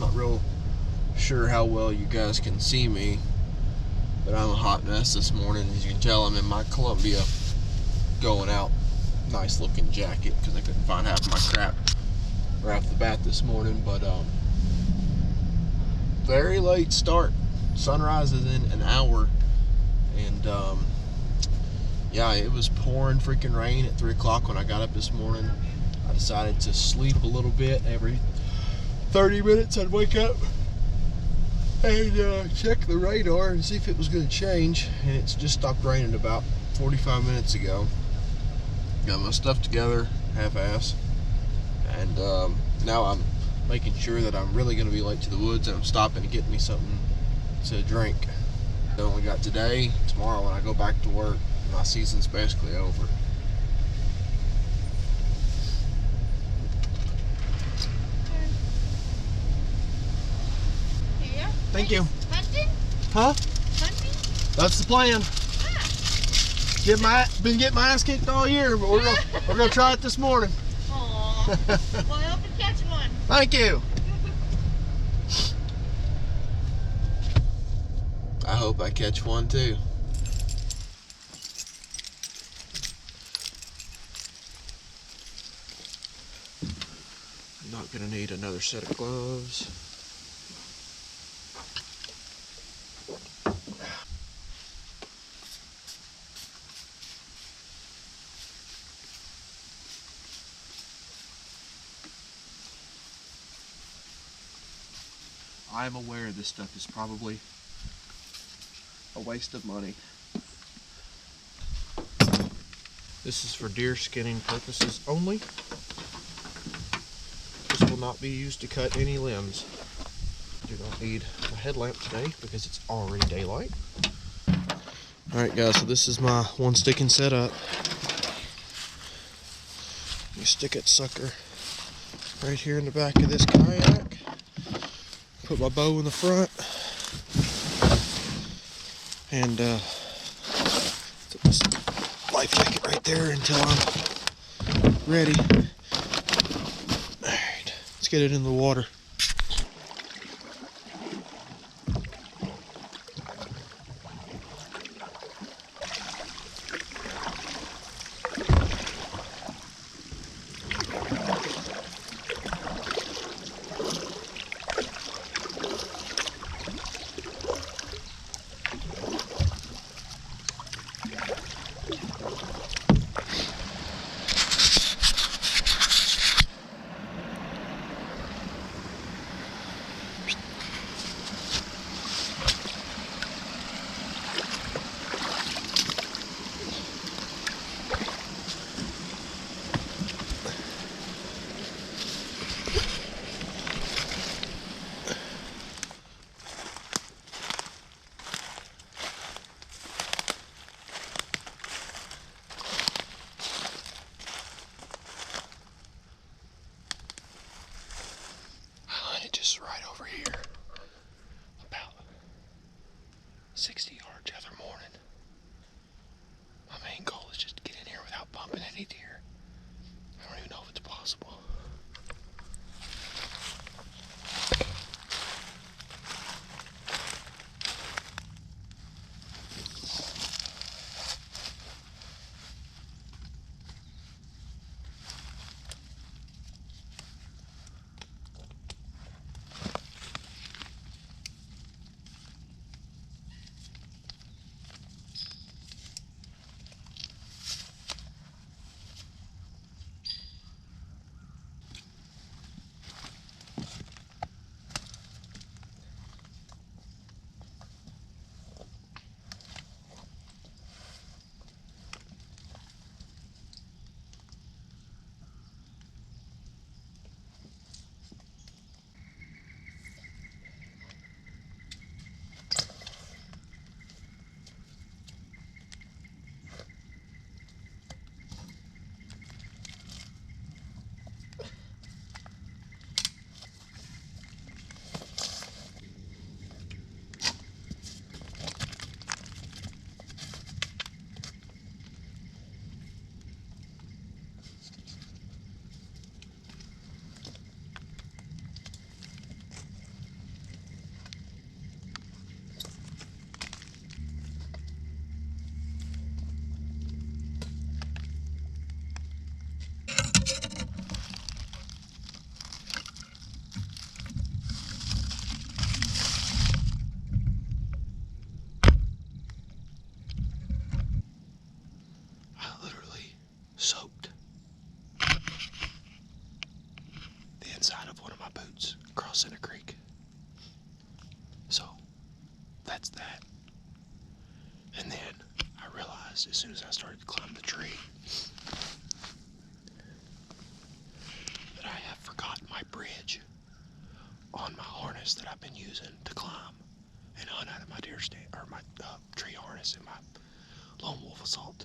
Not real sure how well you guys can see me, but I'm a hot mess this morning. As you can tell, I'm in my Columbia going out. Nice looking jacket because I couldn't find half of my crap right off the bat this morning. But very late start. Sunrise is in an hour, and yeah, it was pouring freaking rain at 3 o'clock when I got up this morning. I decided to sleep a little bit. Every 30 minutes I'd wake up and check the radar and see if it was going to change, and it's just stopped raining about 45 minutes ago. Got my stuff together, half-ass, and now I'm making sure that I'm really going to be late to the woods, and I'm stopping to get me something to drink. I only got today. Tomorrow when I go back to work, my season's basically over. Thank you. Hunting? Huh? Hunting? That's the plan. Been getting my ass kicked all year, but we're gonna try it this morning. Aww. Well, I hope you catch one. Thank you. I hope I catch one too. I'm not gonna need another set of gloves. I am aware this stuff is probably a waste of money. This is for deer skinning purposes only. This will not be used to cut any limbs. I do not need a headlamp today because it's already daylight. Alright guys, so this is my one sticking setup. You stick that sucker right here in the back of this kayak. Put my bow in the front, and put this life jacket right there until I'm ready. Alright, let's get it in the water. Just right over here, about 60 yards the other morning. My main goal is just to get in here without bumping any deer. I don't even know if it's possible. inside of one of my boots crossing a creek. So that's that. And then I realized as soon as I started to climb the tree that I have forgotten my bridge on my harness that I've been using to climb and hunt out of my deer stand, or my tree harness in my lone wolf assault.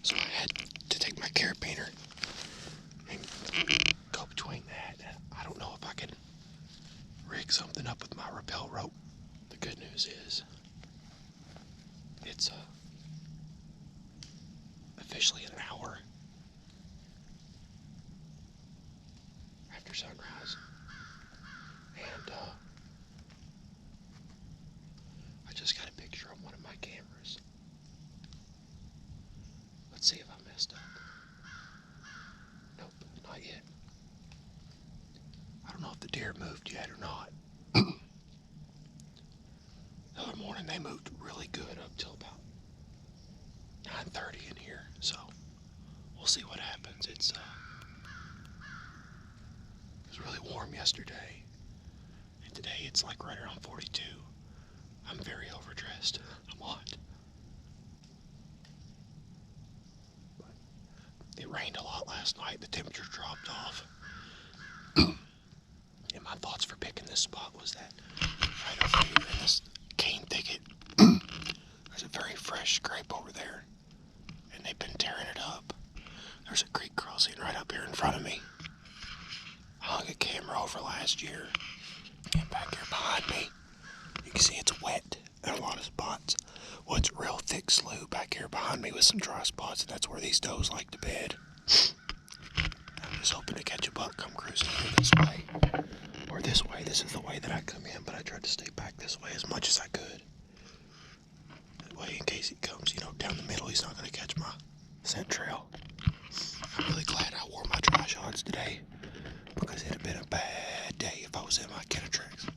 So I had to take my carabiner and go between that. I don't know if I could rig something up with my rappel rope. The good news is it's officially an hour after sunrise, and I just got a picture on one of my cameras. Let's see if I messed up. Nope, not yet. I don't know if the deer moved yet or not. The other morning they moved really good up till about 9:30 in here, so we'll see what happens. It was really warm yesterday, and today it's like right around 42. I'm very overdressed. I'm hot. But it rained a lot last night. The temperature dropped off. And my thoughts for picking this spot was that right over here in this cane thicket, there's a very fresh scrape over there, and they've been tearing it up. There's a creek crossing right up here in front of me. I hung a camera over last year, and back here behind me, you can see it's wet in a lot of spots. Well, it's real thick slough back here behind me with some dry spots, and that's where these does like to bed. I'm just hoping to catch a buck come cruising here this way. Or this way. This is the way that I come in, but I tried to stay back this way as much as I could. That way, in case he comes, down the middle, he's not going to catch my scent trail. I'm really glad I wore my dry shorts today, because it'd have been a bad day if I was in my Kenetrix.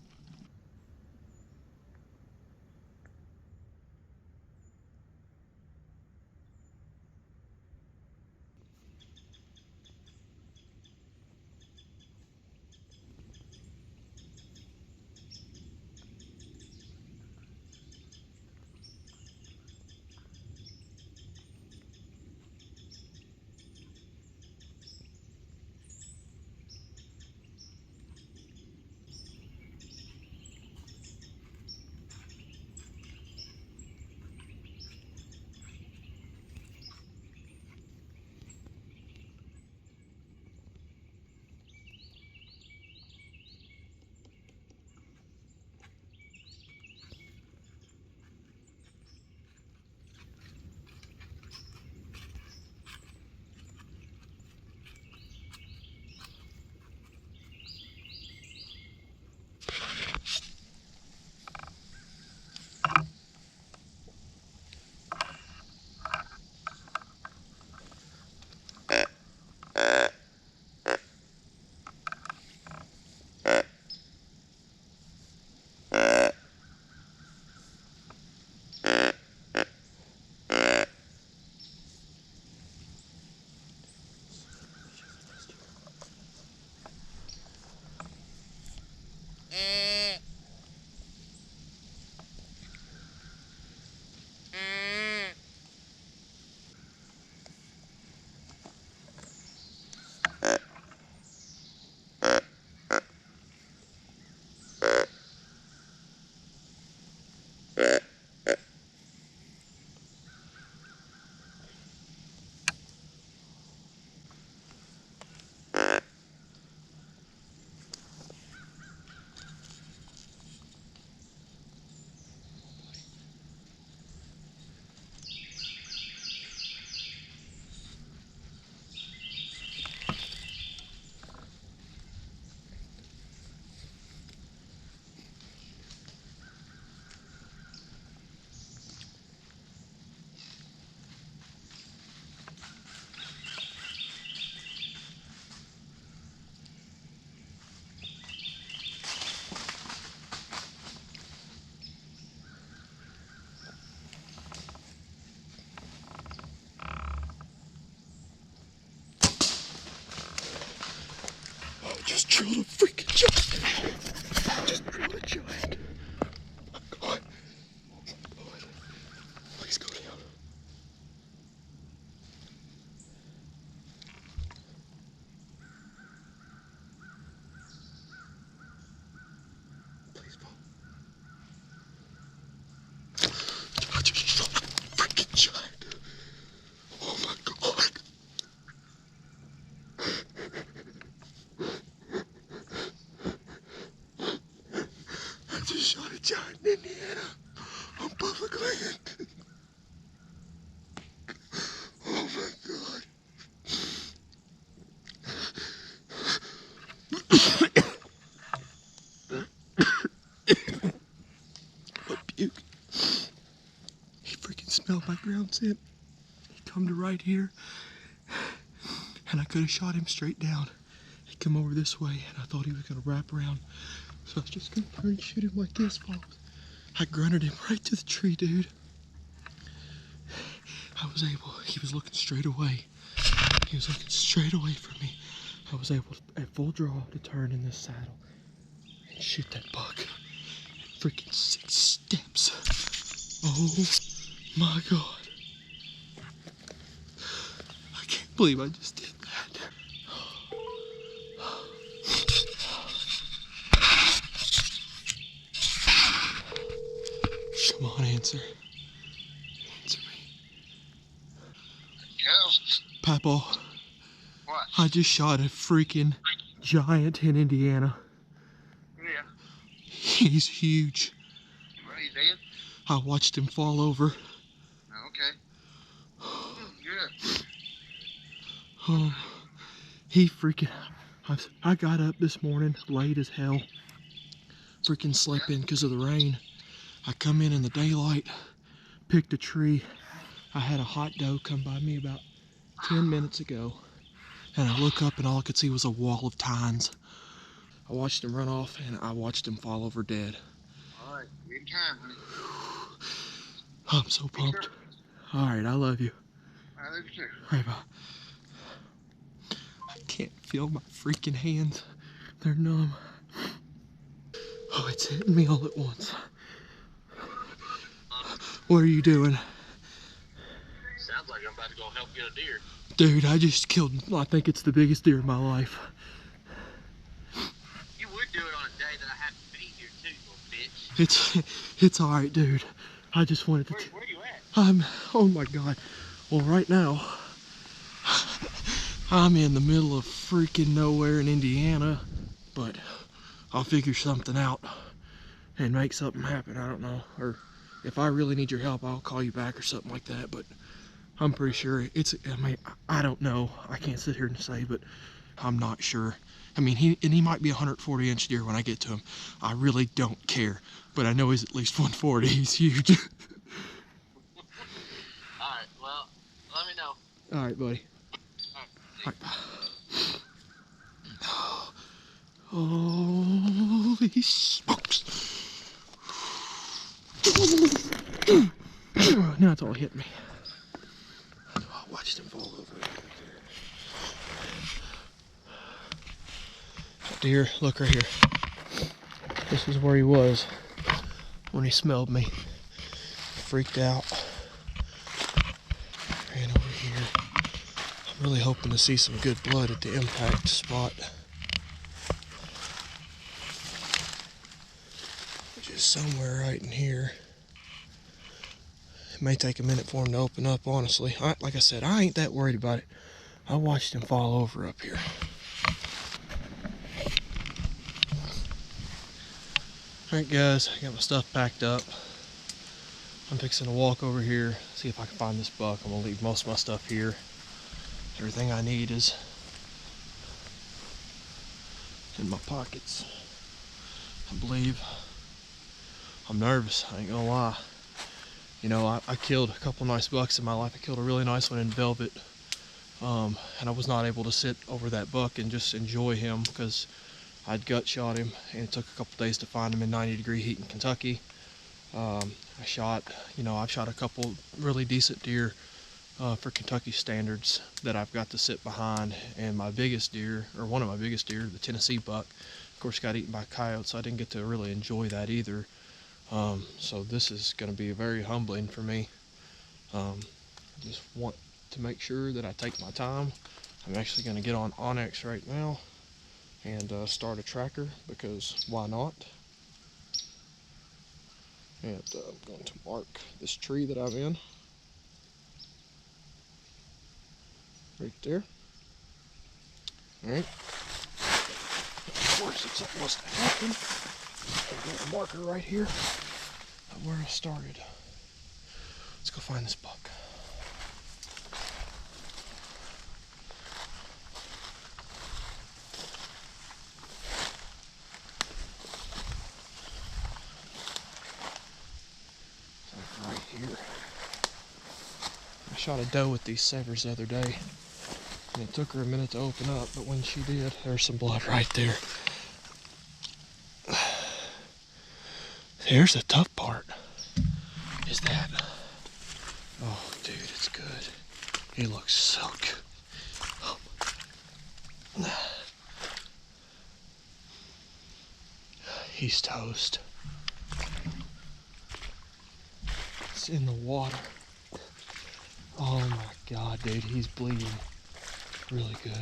drilled a freaking giant. Just drilled a giant. Go on. Please go down. Please fall. I just drilled a freaking giant. Oh my God. I just shot a giant in Indiana on public land. Oh my God. What puke? He freaking smelled my ground scent. He come to right here, and I could have shot him straight down. He come over this way, and I thought he was gonna wrap around, so I was just gonna turn and shoot him like this, folks. I grunted him right to the tree, dude. I was able. He was looking straight away. He was looking straight away from me. I was able, at full draw, to turn in this saddle and shoot that buck. Freaking 6 steps. Oh my God. I can't believe I just did that. Come on, answer. Answer me. Yes. Papa, What? I just shot a freaking giant in Indiana. Yeah. He's huge. What, he's dead? I watched him fall over. Okay. Good. Oh, he freaking... I got up this morning late as hell. Freaking slept in because of the rain. I come in the daylight, picked a tree. I had a hot doe come by me about 10 minutes ago. And I look up and all I could see was a wall of tines. I watched him run off and I watched him fall over dead. All right. Anytime, honey. I'm so pumped. All right, I love you. I love you too. All right, bye. I can't feel my freaking hands. They're numb. Oh, it's hitting me all at once. What are you doing? Sounds like I'm about to go help get a deer. Dude, I just killed, I think it's the biggest deer in my life. You would do it on a day that I have to be here too, little bitch. It's all right, dude. I just wanted to. Where are you at? Oh my God. Well, right now, I'm in the middle of freaking nowhere in Indiana, but I'll figure something out and make something happen. I don't know, or if I really need your help, I'll call you back or something like that. But I'm pretty sure it's. I mean, I don't know. I can't sit here and say, but I'm not sure. I mean, he might be a 140-inch deer when I get to him. I really don't care, but I know he's at least 140. He's huge. All right. Well, let me know. All right, buddy. All right. Holy smokes. Now it's all hit me. I watched him fall over. Deer, look right here. This is where he was when he smelled me. Freaked out. Ran over here. I'm really hoping to see some good blood at the impact spot. Which is somewhere right in here. It may take a minute for him to open up, honestly. Like I said, I ain't that worried about it. I watched him fall over up here. Alright guys, I got my stuff packed up. I'm fixing to walk over here, see if I can find this buck. I'm gonna leave most of my stuff here. Everything I need is in my pockets, I believe. I'm nervous, I ain't gonna lie. You know, I killed a couple nice bucks in my life. I killed a really nice one in velvet. And I was not able to sit over that buck and just enjoy him because I'd gut shot him, and it took a couple days to find him in 90-degree heat in Kentucky. I've shot a couple really decent deer for Kentucky standards that I've got to sit behind. And my biggest deer, or one of my biggest deer, the Tennessee buck, of course got eaten by coyotes, so I didn't get to really enjoy that either. So this is going to be very humbling for me. I just want to make sure that I take my time. I'm actually going to get on Onyx right now and start a tracker, because why not? And I'm going to mark this tree that I'm in right there. All right. Of course, if something was to happen, I've got a marker right here of where I started. Let's go find this buck. Right here. I shot a doe with these severs the other day, and it took her a minute to open up, but when she did, there's some blood right there. Here's the tough part, is that, oh dude, it's good. He looks so good. Oh. He's toast. It's in the water. Oh my God, dude, he's bleeding really good.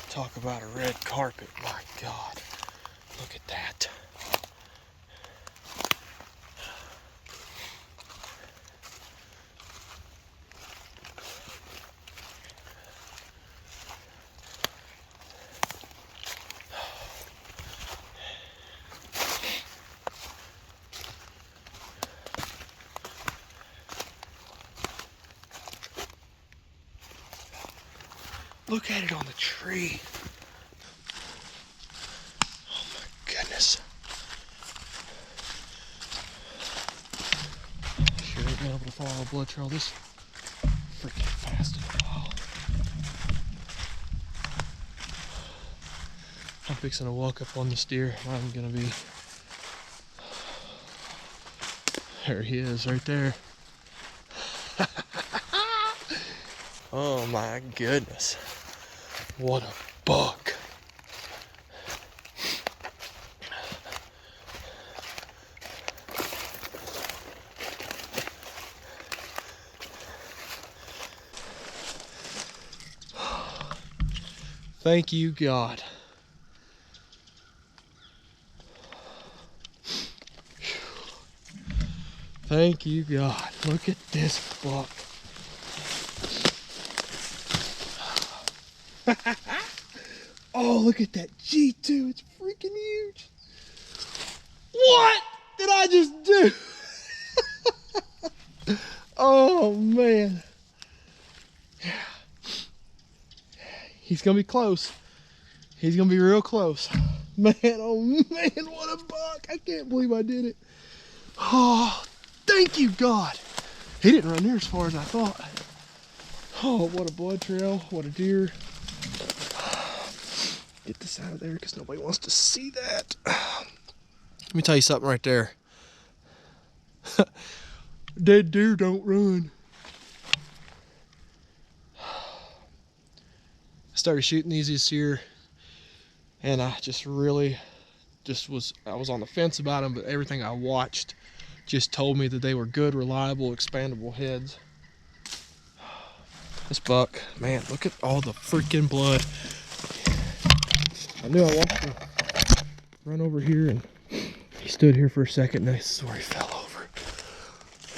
Talk about a red carpet, my God. Look at that. Look at it on the tree. Oh my goodness. Sure ain't been able to follow a blood trail this freaking fast in a while. I'm fixing to walk up on this deer. I'm gonna be... There he is, right there. Oh my goodness. What a buck. Thank you, God. Thank you, God. Look at this buck. Oh, look at that G2. It's freaking huge. What did I just do? Oh, man. He's going to be close. He's going to be real close. Man, oh, man, what a buck. I can't believe I did it. Oh, thank you, God. He didn't run near as far as I thought. Oh, what a blood trail. What a deer. Get this out of there because nobody wants to see that. Let me tell you something right there. Dead deer don't run. I started shooting these this year, and I just really I was on the fence about them, but everything I watched just told me that they were good, reliable, expandable heads. This buck, man, look at all the freaking blood. I knew I watched him run over here, and he stood here for a second, and this is where he fell over.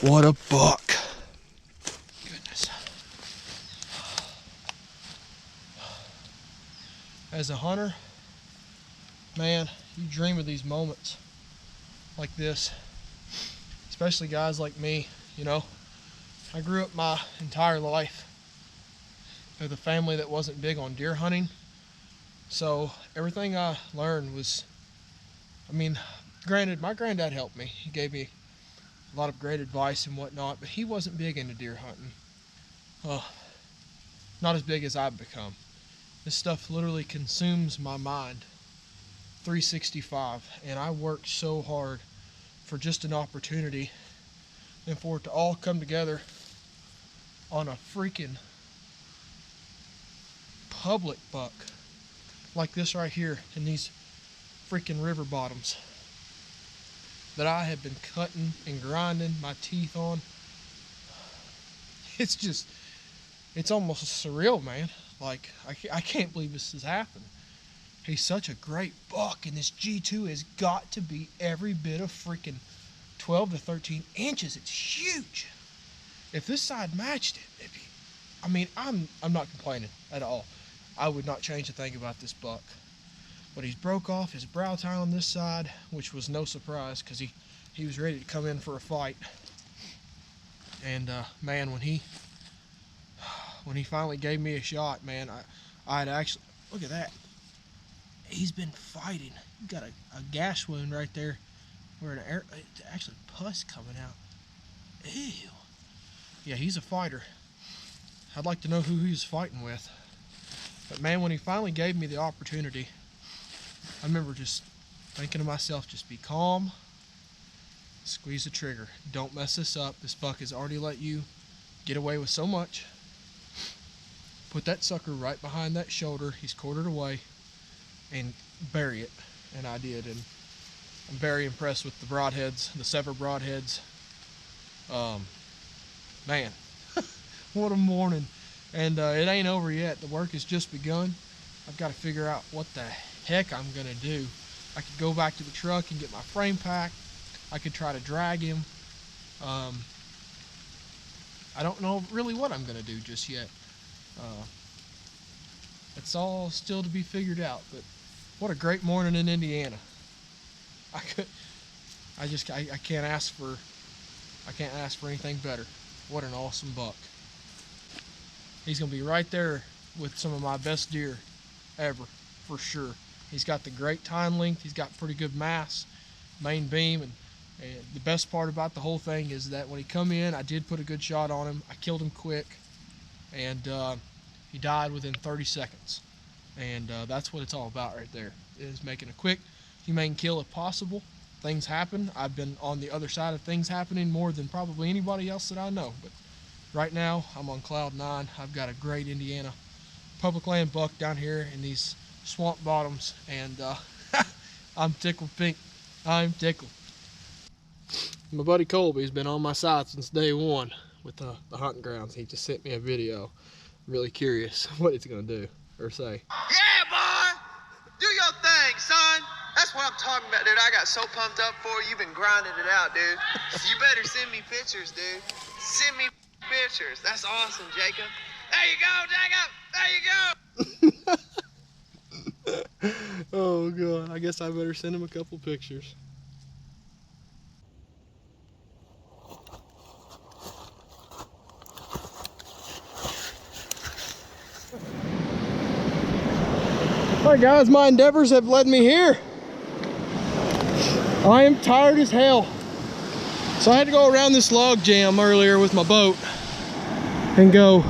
What a buck. Goodness. As a hunter, man, you dream of these moments like this, especially guys like me. You know, I grew up my entire life with a family that wasn't big on deer hunting. So everything I learned was, I mean, granted, my granddad helped me. He gave me a lot of great advice and whatnot, but he wasn't big into deer hunting. Not as big as I've become. This stuff literally consumes my mind. 365, and I worked so hard for just an opportunity and for it to all come together on a freaking public buck like this right here in these freaking river bottoms that I have been cutting and grinding my teeth on. It's almost surreal, man. Like, I can't believe this has happened. He's such a great buck, and this G2 has got to be every bit of freaking 12 to 13 inches. It's huge. If this side matched it, I mean, I'm not complaining at all. I would not change a thing about this buck. But he's broke off his brow tine on this side, which was no surprise because he was ready to come in for a fight. And man, when he finally gave me a shot, man, I'd actually, look at that. He's been fighting. He's got a gash wound right there where it's actually pus coming out. Ew. Yeah, he's a fighter. I'd like to know who he was fighting with. But man, when he finally gave me the opportunity, I remember just thinking to myself, just be calm, squeeze the trigger. Don't mess this up. This buck has already let you get away with so much. Put that sucker right behind that shoulder. He's quartered away, and bury it. And I did. And I'm very impressed with the broadheads, the severed broadheads. Man, what a morning. And it ain't over yet. The work has just begun. I've got to figure out what the heck I'm going to do. I could go back to the truck and get my frame packed. I could try to drag him. I don't know really what I'm going to do just yet. It's all still to be figured out. But what a great morning in Indiana. I can't ask for anything better. What an awesome buck. He's going to be right there with some of my best deer ever, for sure. He's got the great tine length. He's got pretty good mass, main beam, and the best part about the whole thing is that when he come in, I did put a good shot on him. I killed him quick, and he died within 30 seconds. And that's what it's all about right there, is making a quick, humane kill if possible. Things happen. I've been on the other side of things happening more than probably anybody else that I know. But right now, I'm on cloud 9. I've got a great Indiana public land buck down here in these swamp bottoms, and I'm tickled pink. I'm tickled. My buddy Colby's been on my side since day one with the hunting grounds. He just sent me a video. I'm really curious what it's gonna do or say. Yeah, boy! Do your thing, son! That's what I'm talking about, dude. I got so pumped up for you. You've been grinding it out, dude. You better send me pictures, dude. Send me pictures. That's awesome, Jacob. There you go, Jacob! There you go! Oh, God. I guess I better send him a couple pictures. Alright guys, my endeavors have led me here. I am tired as hell. So I had to go around this log jam earlier with my boat and go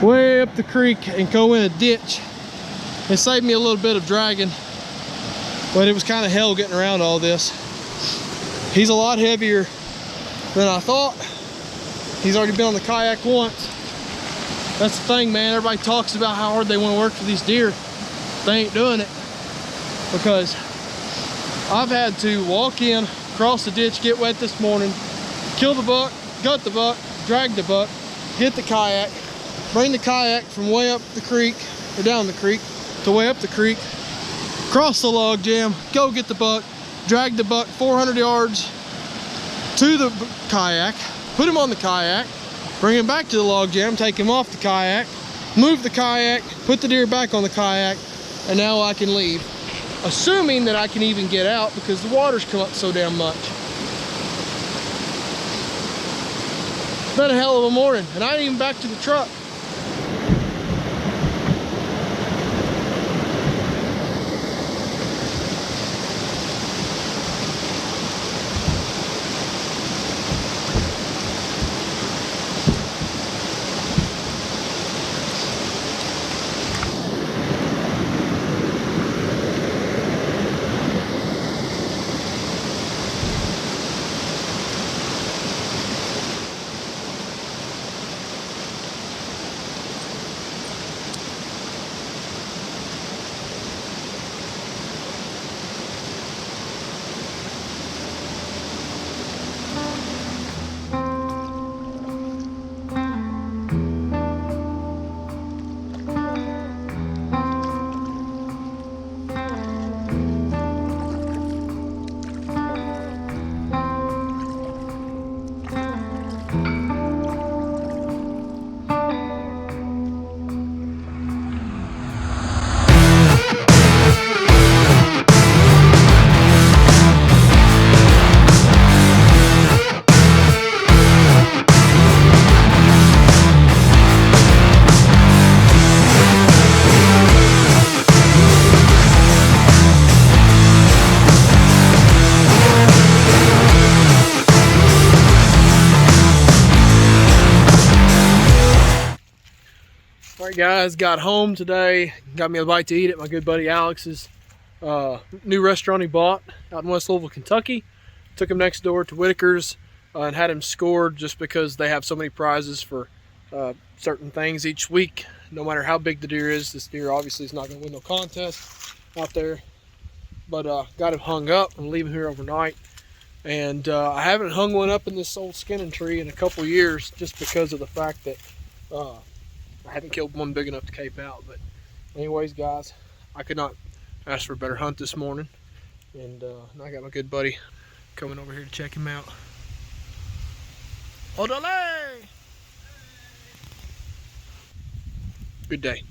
way up the creek and go in a ditch. It saved me a little bit of dragging, but it was kind of hell getting around all this. He's a lot heavier than I thought. He's already been on the kayak once. That's the thing, man. Everybody talks about how hard they want to work for these deer. They ain't doing it, because I've had to walk in, cross the ditch, get wet this morning, kill the buck, gut the buck, drag the buck, get the kayak, bring the kayak from way up the creek, or down the creek, to way up the creek, cross the log jam, go get the buck, drag the buck 400 yards to the kayak, put him on the kayak, bring him back to the log jam, take him off the kayak, move the kayak, put the deer back on the kayak, and now I can leave. Assuming that I can even get out because the water's come up so damn much. It's been a hell of a morning, and I ain't even back to the truck. Alright guys, got home today, got me a bite to eat at my good buddy Alex's new restaurant he bought out in West Louisville, Kentucky. Took him next door to Whitaker's and had him scored just because they have so many prizes for certain things each week. No matter how big the deer is, this deer obviously is not going to win no contest out there. But got him hung up and leave him here overnight. And I haven't hung one up in this old skinning tree in a couple years just because of the fact that I haven't killed one big enough to cape out. But anyways, guys, I could not ask for a better hunt this morning. And I got my good buddy coming over here to check him out. Odale! Good day.